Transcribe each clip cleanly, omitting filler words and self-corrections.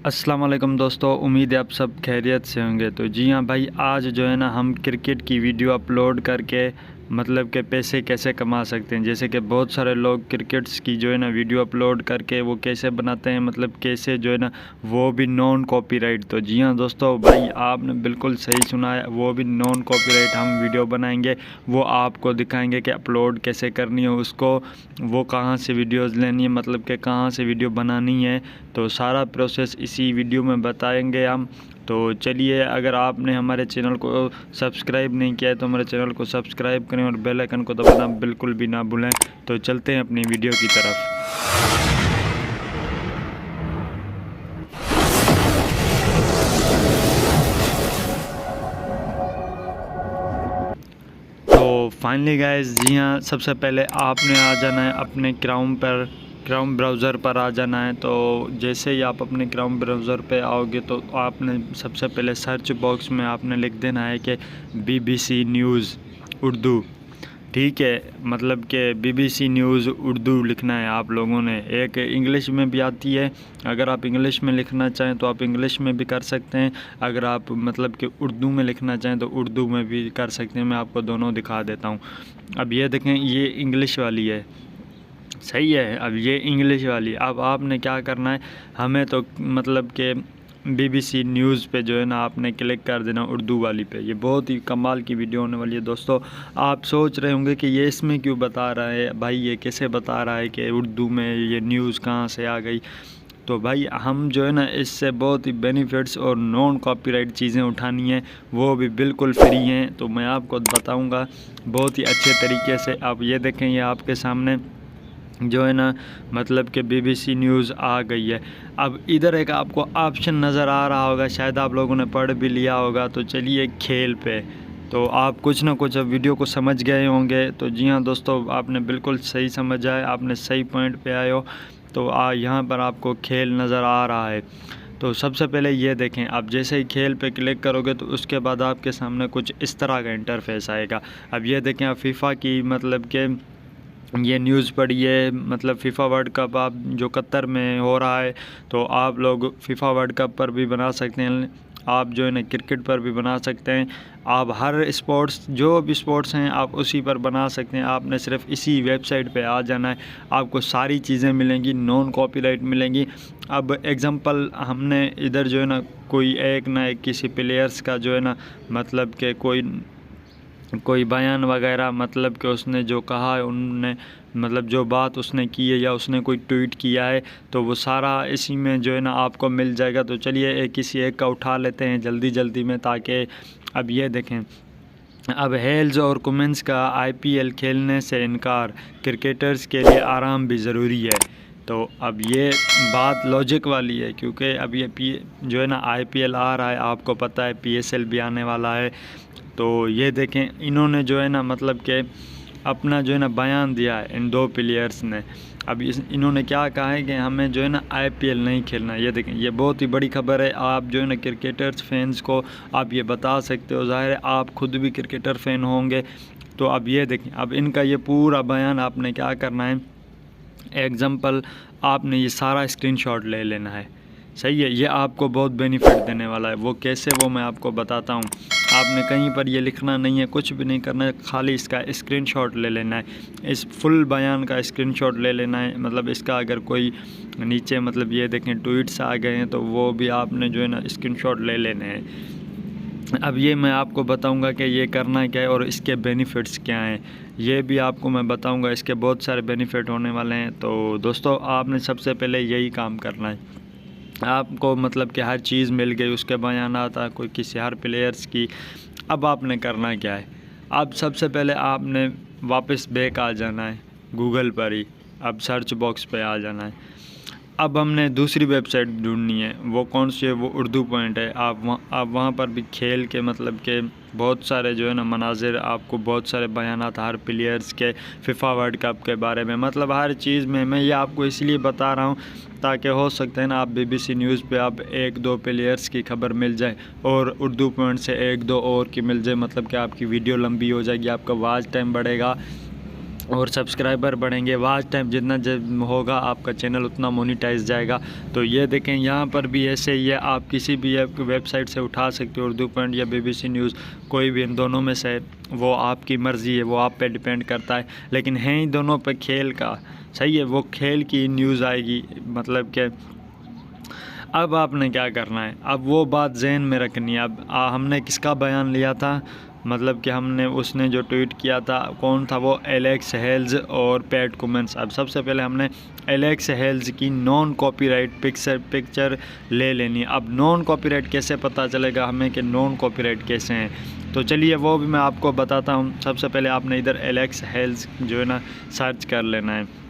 अस्सलाम वालेकुम दोस्तों, उम्मीद है आप सब खैरियत से होंगे। तो जी हाँ भाई, आज जो है ना हम क्रिकेट की वीडियो अपलोड करके मतलब के पैसे कैसे कमा सकते हैं। जैसे कि बहुत सारे लोग क्रिकेट्स की जो है ना वीडियो अपलोड करके वो कैसे बनाते हैं, मतलब कैसे जो है ना वो भी नॉन कॉपीराइट। तो जी हाँ दोस्तों, भाई आपने बिल्कुल सही सुना है, वो भी नॉन कॉपीराइट हम वीडियो बनाएंगे, वो आपको दिखाएंगे कि अपलोड कैसे करनी है उसको, वो कहाँ से वीडियोज़ लेनी है, मतलब कि कहाँ से वीडियो बनानी है। तो सारा प्रोसेस इसी वीडियो में बताएंगे हम। तो चलिए, अगर आपने हमारे चैनल को सब्सक्राइब नहीं किया है तो हमारे चैनल को सब्सक्राइब करें और बेल आइकन को दबाना बिल्कुल भी ना भूलें। तो चलते हैं अपनी वीडियो की तरफ। तो फाइनली गाइस, जी हाँ, सबसे पहले आपने आ जाना है अपने क्राउन ब्राउज़र पर आ जाना है। तो जैसे ही आप अपने क्राउन ब्राउज़र पे आओगे तो आपने सबसे पहले सर्च बॉक्स में आपने लिख देना है कि BBC न्यूज़ उर्दू। ठीक है, मतलब कि BBC न्यूज़ उर्दू लिखना है आप लोगों ने। एक इंग्लिश में भी आती है, अगर आप इंग्लिश में लिखना चाहें तो आप इंग्लिश में भी कर सकते हैं, अगर आप मतलब कि उर्दू में लिखना चाहें तो उर्दू में भी कर सकते हैं। मैं आपको दोनों दिखा देता हूँ। अब ये देखें, ये इंग्लिश वाली है, सही है। अब ये इंग्लिश वाली, अब आपने क्या करना है, हमें तो मतलब कि BBC न्यूज़ पे जो है ना आपने क्लिक कर देना उर्दू वाली पे। ये बहुत ही कमाल की वीडियो होने वाली है दोस्तों। आप सोच रहे होंगे कि ये इसमें क्यों बता रहा है भाई, ये कैसे बता रहा है कि उर्दू में ये न्यूज़ कहाँ से आ गई। तो भाई हम जो है ना इससे बहुत ही बेनिफिट्स और नॉन कॉपीराइट चीज़ें उठानी है, वो भी बिल्कुल फ्री हैं। तो मैं आपको बताऊंगा बहुत ही अच्छे तरीके से। आप ये देखें, ये आपके सामने जो है ना मतलब कि BBC न्यूज़ आ गई है। अब इधर एक आपको ऑप्शन नज़र आ रहा होगा, शायद आप लोगों ने पढ़ भी लिया होगा। तो चलिए खेल पे, तो आप कुछ ना कुछ अब वीडियो को समझ गए होंगे। तो जी हाँ दोस्तों, आपने बिल्कुल सही समझा है, आपने सही पॉइंट पे आए हो। तो यहाँ पर आपको खेल नज़र आ रहा है। तो सबसे पहले ये देखें, आप जैसे ही खेल पे क्लिक करोगे तो उसके बाद आपके सामने कुछ इस तरह का इंटरफेस आएगा। अब ये देखें, आप फीफा की मतलब के ये न्यूज़ पढ़िए, मतलब फ़ीफ़ा वर्ल्ड कप आप जो कतर में हो रहा है, तो आप लोग फ़ीफ़ा वर्ल्ड कप पर भी बना सकते हैं, आप जो है ना क्रिकेट पर भी बना सकते हैं। आप हर स्पोर्ट्स, जो भी स्पोर्ट्स हैं आप उसी पर बना सकते हैं। आपने सिर्फ इसी वेबसाइट पे आ जाना है, आपको सारी चीज़ें मिलेंगी, नॉन कॉपीराइट मिलेंगी। अब एग्ज़ाम्पल हमने इधर जो है ना कोई एक ना एक किसी प्लेयर्स का जो है ना मतलब कि कोई बयान वगैरह, मतलब कि उसने जो कहा है, उन्होंने मतलब जो बात उसने की है या उसने कोई ट्वीट किया है, तो वो सारा इसी में जो है ना आपको मिल जाएगा। तो चलिए किसी एक का उठा लेते हैं जल्दी जल्दी में, ताकि अब ये देखें, अब हेल्स और कुमेंस का IPL खेलने से इनकार, क्रिकेटर्स के लिए आराम भी ज़रूरी है। तो अब ये बात लॉजिक वाली है, क्योंकि अब ये जो है ना IPL आ रहा है, आपको पता है PSL भी आने वाला है। तो ये देखें, इन्होंने जो है ना मतलब कि अपना जो है ना बयान दिया है इन दो प्लेयर्स ने। अब इन्होंने क्या कहा है कि हमें जो है ना IPL नहीं खेलना। ये देखें, ये बहुत ही बड़ी खबर है। आप जो है ना क्रिकेटर्स फैंस को आप ये बता सकते हो, ज़ाहिर है आप खुद भी क्रिकेटर फ़ैन होंगे। तो अब ये देखें, अब इनका ये पूरा बयान आपने क्या करना है, एग्ज़ाम्पल आपने ये सारा स्क्रीनशॉट ले लेना है, सही है। ये आपको बहुत बेनिफिट देने वाला है। वो कैसे, वो मैं आपको बताता हूँ। आपने कहीं पर ये लिखना नहीं है, कुछ भी नहीं करना है, खाली इसका स्क्रीनशॉट ले लेना है, इस फुल बयान का स्क्रीनशॉट ले लेना है। मतलब इसका अगर कोई नीचे मतलब ये देखें ट्वीट्स आ गए हैं तो वो भी आपने जो है ना स्क्रीनशॉट ले लेने हैं। अब ये मैं आपको बताऊंगा कि ये करना क्या है और इसके बेनिफिट्स क्या हैं, ये भी आपको मैं बताऊंगा। इसके बहुत सारे बेनिफिट होने वाले हैं। तो दोस्तों, आपने सबसे पहले यही काम करना है। आपको मतलब कि हर चीज़ मिल गई, उसके बयान आता कोई किसी हर प्लेयर्स की। अब आपने करना क्या है, अब सबसे पहले आपने वापस बैक आ जाना है गूगल पर ही, अब सर्च बॉक्स पे आ जाना है। अब हमने दूसरी वेबसाइट ढूंढनी है, वो कौन सी है, वो उर्दू पॉइंट है। आप वहाँ पर भी खेल के मतलब के बहुत सारे जो है ना मनाजिर, आपको बहुत सारे बयानात हर प्लेयर्स के, फ़ीफ़ा वर्ल्ड कप के बारे में, मतलब हर चीज़ में। मैं ये आपको इसलिए बता रहा हूँ ताकि हो सकता है ना आप BBC न्यूज़ पे आप एक दो प्लेयर्स की खबर मिल जाए और उर्दू पॉइंट से एक दो और की मिल जाए, मतलब कि आपकी वीडियो लंबी हो जाएगी, आपका वॉच टाइम बढ़ेगा। और सब्सक्राइबर बढ़ेंगे, वॉच टाइम जितना जब होगा आपका चैनल उतना मोनेटाइज जाएगा। तो ये देखें यहाँ पर भी ऐसे ही है, आप किसी भी वेबसाइट से उठा सकते हो, उर्दू पॉइंट या BBC न्यूज़, कोई भी इन दोनों में से, वो आपकी मर्ज़ी है, वो आप पे डिपेंड करता है। लेकिन है ही दोनों पे खेल का, सही है, वो खेल की न्यूज़ आएगी। मतलब कि अब आपने क्या करना है, अब वो बात जहन में रखनी है। अब हमने किसका बयान लिया था, मतलब कि हमने उसने जो ट्वीट किया था, कौन था वो, एलेक्स हेल्स और पैट कुमिन्स। अब सबसे पहले हमने एलेक्स हेल्स की नॉन कॉपीराइट पिक्चर ले लेनी है। अब नॉन कॉपीराइट कैसे पता चलेगा हमें कि नॉन कॉपीराइट कैसे हैं, तो चलिए वो भी मैं आपको बताता हूँ। सबसे पहले आपने इधर एलेक्स हेल्स जो है ना सर्च कर लेना है।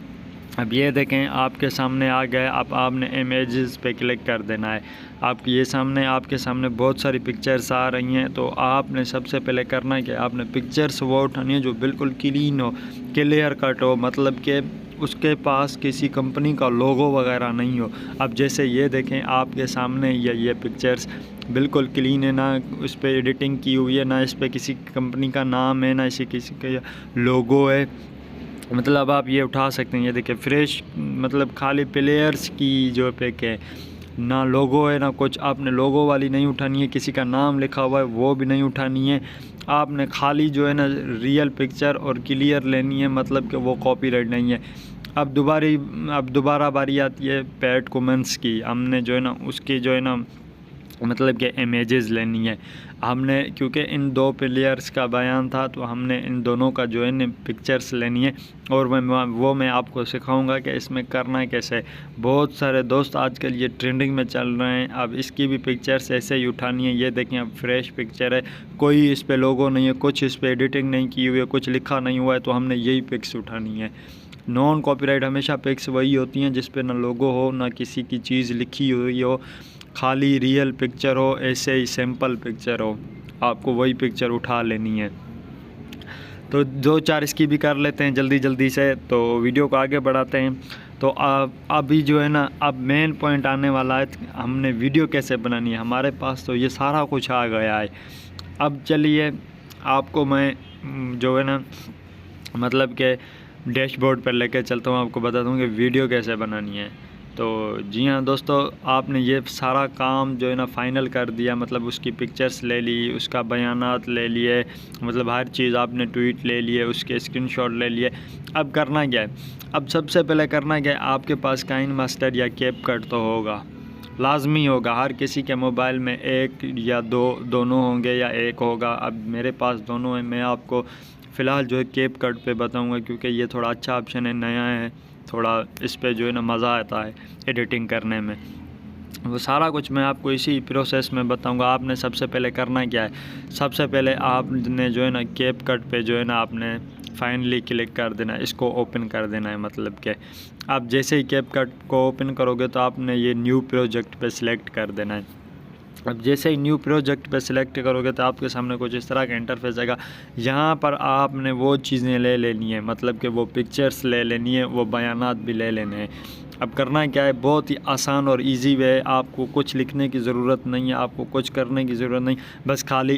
अब ये देखें आपके सामने आ गए, अब आपने इमेजेस पे क्लिक कर देना है। आपके ये सामने आपके सामने बहुत सारी पिक्चर्स आ रही हैं। तो आपने सबसे पहले करना है कि आपने पिक्चर्स वो उठानी है जो बिल्कुल क्लीन हो, क्लियर कट हो, मतलब कि उसके पास किसी कंपनी का लोगो वगैरह नहीं हो। अब जैसे ये देखें आपके सामने ये पिक्चर्स बिल्कुल क्लीन है, ना उस पर एडिटिंग की हुई है, ना इस पर किसी कंपनी का नाम है, ना इसी किसी का लोगो है। मतलब आप ये उठा सकते हैं, ये देखिए फ्रेश, मतलब खाली प्लेयर्स की जो पिक है, ना लोगो है ना कुछ। आपने लोगो वाली नहीं उठानी है, किसी का नाम लिखा हुआ है वो भी नहीं उठानी है। आपने खाली जो है ना रियल पिक्चर और क्लियर लेनी है, मतलब कि वो कॉपीराइट नहीं है। अब दोबारा बारी आती है पैट कुमिन्स की। हमने जो है ना उसकी जो है ना मतलब कि इमेजेस लेनी है हमने, क्योंकि इन दो प्लेयर्स का बयान था, तो हमने इन दोनों का जो है ना पिक्चर्स लेनी है। और मैं आपको सिखाऊंगा कि इसमें करना कैसे। बहुत सारे दोस्त आजकल ये ट्रेंडिंग में चल रहे हैं। अब इसकी भी पिक्चर्स ऐसे ही उठानी है। ये देखें अब फ्रेश पिक्चर है, कोई इस पर लोगो नहीं है, कुछ इस पर एडिटिंग नहीं की हुई है, कुछ लिखा नहीं हुआ है, तो हमने यही पिक्स उठानी है। नॉन कॉपीराइट हमेशा पिक्स वही होती हैं जिस पे ना लोगो हो, ना किसी की चीज़ लिखी हुई हो, खाली रियल पिक्चर हो, ऐसे ही सिंपल पिक्चर हो, आपको वही पिक्चर उठा लेनी है। तो 2-4 इसकी भी कर लेते हैं जल्दी से, तो वीडियो को आगे बढ़ाते हैं। तो अभी जो है ना, अब मेन पॉइंट आने वाला है, हमने वीडियो कैसे बनानी है। हमारे पास तो ये सारा कुछ आ गया है। अब चलिए आपको मैं जो है ना मतलब कि डैशबोर्ड पर लेके चलता हूँ, आपको बता दूँ कि वीडियो कैसे बनानी है। तो जी हाँ दोस्तों, आपने ये सारा काम जो है ना फ़ाइनल कर दिया, मतलब उसकी पिक्चर्स ले ली, उसका बयानात ले लिए, मतलब हर चीज़ आपने ट्वीट ले लिए, उसके स्क्रीनशॉट ले लिए। अब करना क्या है, अब सबसे पहले करना क्या है, आपके पास काइन मास्टर या कैपकट तो होगा, लाजमी होगा। हर किसी के मोबाइल में एक या दोनों होंगे या एक होगा। अब मेरे पास दोनों हैं। मैं आपको फ़िलहाल जो है कैपकट पे बताऊंगा, क्योंकि ये थोड़ा अच्छा ऑप्शन है, नया है, थोड़ा इस पे जो है ना मज़ा आता है एडिटिंग करने में। वो सारा कुछ मैं आपको इसी प्रोसेस में बताऊंगा। आपने सबसे पहले करना क्या है, सबसे पहले आपने जो है ना कैपकट पे जो है ना आपने फाइनली क्लिक कर देना है, इसको ओपन कर देना है। मतलब कि आप जैसे ही कैपकट को ओपन करोगे तो आपने ये न्यू प्रोजेक्ट पे सिलेक्ट कर देना है। अब जैसे ही न्यू प्रोजेक्ट पे सिलेक्ट करोगे तो आपके सामने कुछ इस तरह का इंटरफेस आएगा। यहाँ पर आपने वो चीज़ें ले लेनी है, मतलब कि वो पिक्चर्स ले लेनी है, वो बयानात भी ले लेने हैं। अब करना क्या है, बहुत ही आसान और इजी वे है। आपको कुछ लिखने की ज़रूरत नहीं है, आपको कुछ करने की ज़रूरत नहीं, बस खाली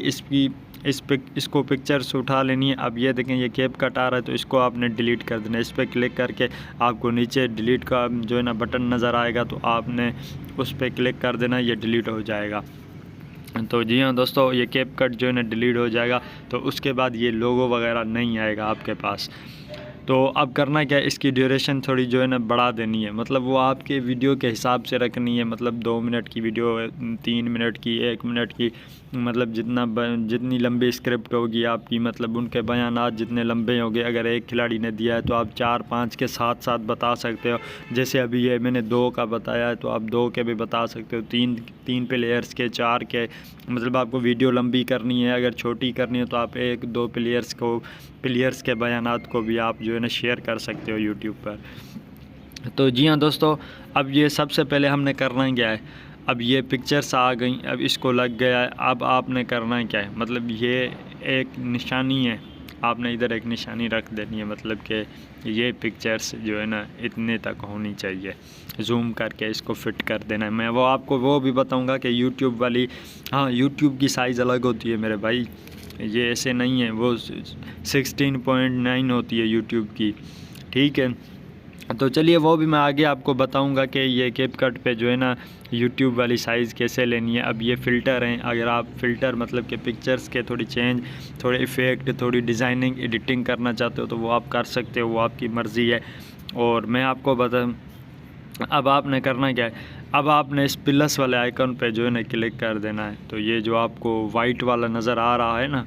इसको पिक्चर्स उठा लेनी है। अब ये देखें ये कैपकट आ रहा है, तो इसको आपने डिलीट कर देना है। इस पर क्लिक करके आपको नीचे डिलीट का जो है ना बटन नज़र आएगा, तो आपने उस पर क्लिक कर देना, ये डिलीट हो जाएगा। तो जी हाँ दोस्तों, ये कैपकट जो है ना डिलीट हो जाएगा, तो उसके बाद ये लोगो वगैरह नहीं आएगा आपके पास। तो अब करना क्या है, इसकी ड्यूरेशन थोड़ी जो है ना बढ़ा देनी है, मतलब वो आपके वीडियो के हिसाब से रखनी है। मतलब 2 मिनट की वीडियो है, 3 मिनट की, 1 मिनट की, मतलब जितनी लंबी स्क्रिप्ट होगी आपकी, मतलब उनके बयानात जितने लंबे होंगे। अगर एक खिलाड़ी ने दिया है तो आप 4-5 के साथ साथ बता सकते हो। जैसे अभी ये मैंने 2 का बताया है, तो आप 2 के भी बता सकते हो, 3 प्लेयर्स के, 4 के। मतलब आपको वीडियो लंबी करनी है, अगर छोटी करनी है तो आप 1-2 प्लेयर्स के बयानात को भी आप जो है ना शेयर कर सकते हो यूट्यूब पर। तो जी हाँ दोस्तों, अब ये सबसे पहले हमने करना क्या है, अब ये पिक्चर्स आ गई, अब इसको लग गया है। अब आपने करना क्या है, मतलब ये एक निशानी है, आपने इधर एक निशानी रख देनी है, मतलब कि ये पिक्चर्स जो है ना इतने तक होनी चाहिए। जूम करके इसको फिट कर देना है। मैं आपको वो भी बताऊंगा कि यूट्यूब वाली, हाँ यूट्यूब की साइज़ अलग होती है मेरे भाई। ये ऐसे नहीं है, वो 16.9 होती है यूट्यूब की, ठीक है। तो चलिए वो भी मैं आगे आपको बताऊंगा कि ये कैपकट पे जो है ना यूट्यूब वाली साइज़ कैसे लेनी है। अब ये फ़िल्टर हैं, अगर आप फ़िल्टर मतलब कि पिक्चर्स के थोड़ी चेंज, थोड़े इफ़ेक्ट, थोड़ी डिज़ाइनिंग, एडिटिंग करना चाहते हो तो वो आप कर सकते हो, वो आपकी मर्ज़ी है। और मैं आपको अब आपने करना क्या है, अब आपने इस प्लस वाले आइकन पे जो है ना क्लिक कर देना है। तो ये जो आपको वाइट वाला नज़र आ रहा है ना,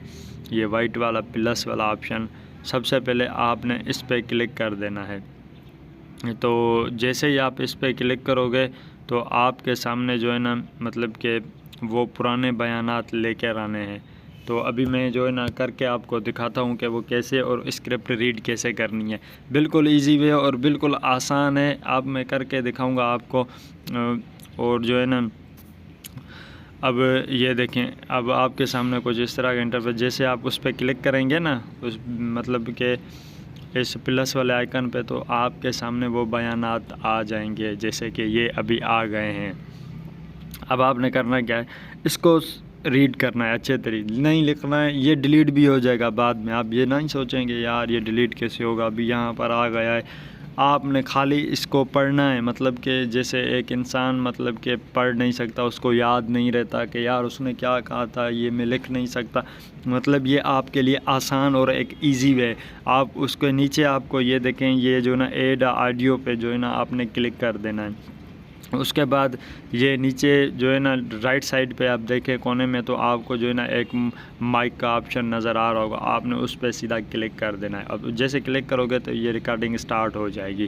ये वाइट वाला प्लस वाला ऑप्शन, सबसे पहले आपने इस पर क्लिक कर देना है। तो जैसे ही आप इस पर क्लिक करोगे तो आपके सामने जो है ना मतलब कि वो पुराने बयानात लेकर आने हैं। तो अभी मैं जो है ना करके आपको दिखाता हूँ कि वो कैसे, और स्क्रिप्ट रीड कैसे करनी है। बिल्कुल इजी वे और बिल्कुल आसान है, अब मैं करके दिखाऊंगा आपको। और जो है ना अब ये देखें, अब आपके सामने कुछ इस तरह का इंटरफेस, जैसे आप उस पर क्लिक करेंगे ना उस मतलब कि इस प्लस वाले आइकन पे, तो आपके सामने वो बयानात आ जाएंगे, जैसे कि ये अभी आ गए हैं। अब आपने करना क्या है, इसको रीड करना है अच्छे तरीके, नहीं लिखना है, ये डिलीट भी हो जाएगा बाद में। आप ये नहीं सोचेंगे यार ये डिलीट कैसे होगा, अभी यहाँ पर आ गया है। आपने खाली इसको पढ़ना है, मतलब कि जैसे एक इंसान मतलब कि पढ़ नहीं सकता, उसको याद नहीं रहता कि यार उसने क्या कहा था, ये मैं लिख नहीं सकता, मतलब ये आपके लिए आसान और एक इजी वे है। आप उसके नीचे आपको ये देखें, ये जो ना ऐड ऑडियो पे जो है ना आपने क्लिक कर देना है। उसके बाद ये नीचे जो है ना राइट साइड पे आप देखें कोने में, तो आपको जो है ना एक माइक का ऑप्शन नज़र आ रहा होगा, आपने उस पर सीधा क्लिक कर देना है। अब जैसे क्लिक करोगे तो ये रिकॉर्डिंग स्टार्ट हो जाएगी।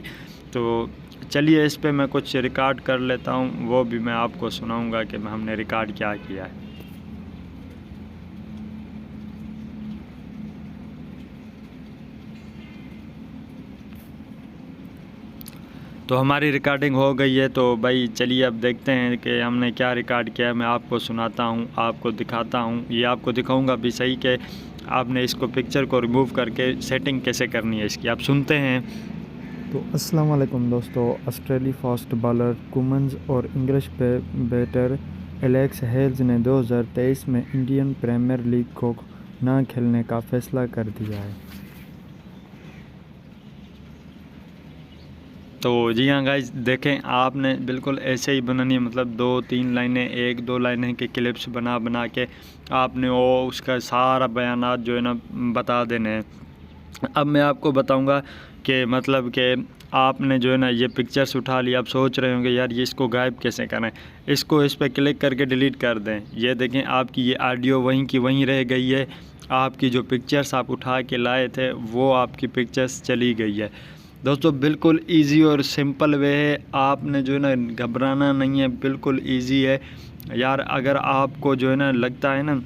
तो चलिए इस पर मैं कुछ रिकॉर्ड कर लेता हूँ, वो भी मैं आपको सुनाऊँगा कि हमने रिकॉर्ड क्या किया है। तो हमारी रिकॉर्डिंग हो गई है। तो भाई चलिए अब देखते हैं कि हमने क्या रिकॉर्ड किया है। मैं आपको सुनाता हूँ, आपको दिखाता हूँ, ये आपको दिखाऊंगा भी सही कि आपने इसको पिक्चर को रिमूव करके सेटिंग कैसे करनी है इसकी। आप सुनते हैं। तो अस्सलाम वालेकुम दोस्तों, ऑस्ट्रेलिया फास्ट बॉलर कुमन्स और इंग्लिश बैटर एलेक्स हेल्स ने 2023 में इंडियन प्रीमियर लीग को न खेलने का फैसला कर दिया है। तो जी हाँ गाइस, देखें आपने बिल्कुल ऐसे ही बनानी है, मतलब 2-3 लाइनें, 1-2 लाइनें के क्लिप्स बना बना के आपने वो उसका सारा बयानात जो है ना बता देने हैं। अब मैं आपको बताऊंगा कि मतलब कि आपने जो है ना ये पिक्चर्स उठा लिया, आप सोच रहे होंगे यार ये इसको गायब कैसे करें। इसको इस पर क्लिक करके डिलीट कर दें। ये देखें आपकी ये ऑडियो वहीं की वहीं रह गई है, आपकी जो पिक्चर्स आप उठा के लाए थे वो आपकी पिक्चर्स चली गई है। दोस्तों बिल्कुल इजी और सिंपल वे है, आपने जो है ना घबराना नहीं है, बिल्कुल इजी है यार। अगर आपको जो है ना लगता है ना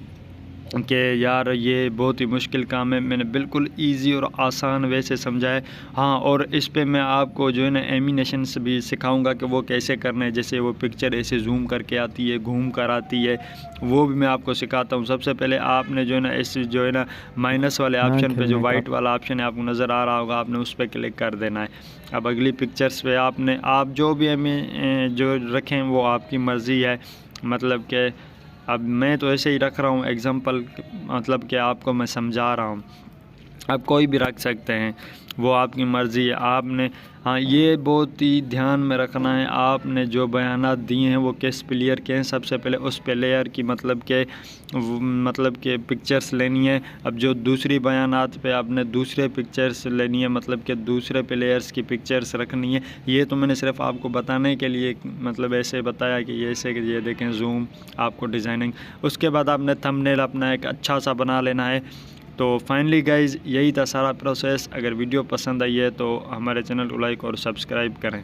कि यार ये बहुत ही मुश्किल काम है, मैंने बिल्कुल इजी और आसान वे से समझा है। हाँ, और इस पे मैं आपको जो है ना एनिमेशंस भी सिखाऊंगा कि वो कैसे करना है। जैसे वो पिक्चर ऐसे जूम करके आती है, घूम कर आती है, वो भी मैं आपको सिखाता हूँ। सबसे पहले आपने जो है ना इस जो है ना माइनस वाले ऑप्शन पे, जो वाइट वाला ऑप्शन है आपको नज़र आ रहा होगा, आपने उस पर क्लिक कर देना है। अब अगली पिक्चर्स पे आपने आप जो भी हमें जो रखें वो आपकी मर्ज़ी है, मतलब कि अब मैं तो ऐसे ही रख रहा हूँ एग्जांपल, मतलब कि आपको मैं समझा रहा हूँ। आप कोई भी रख सकते हैं, वो आपकी मर्ज़ी है। आपने हाँ ये बहुत ही ध्यान में रखना है, आपने जो बयानात दिए हैं वो किस प्लेयर के हैं, सबसे पहले उस प्लेयर की मतलब के पिक्चर्स लेनी है। अब जो दूसरी बयानात पे आपने दूसरे पिक्चर्स लेनी है, मतलब कि दूसरे प्लेयर्स की पिक्चर्स रखनी है। ये तो मैंने सिर्फ आपको बताने के लिए मतलब ऐसे बताया कि ये ऐसे कि ये देखें जूम, आपको डिज़ाइनिंग, उसके बाद आपने थंबनेल अपना एक अच्छा सा बना लेना है। तो फाइनली गाइज़ यही था सारा प्रोसेस। अगर वीडियो पसंद आई है तो हमारे चैनल को लाइक और सब्सक्राइब करें।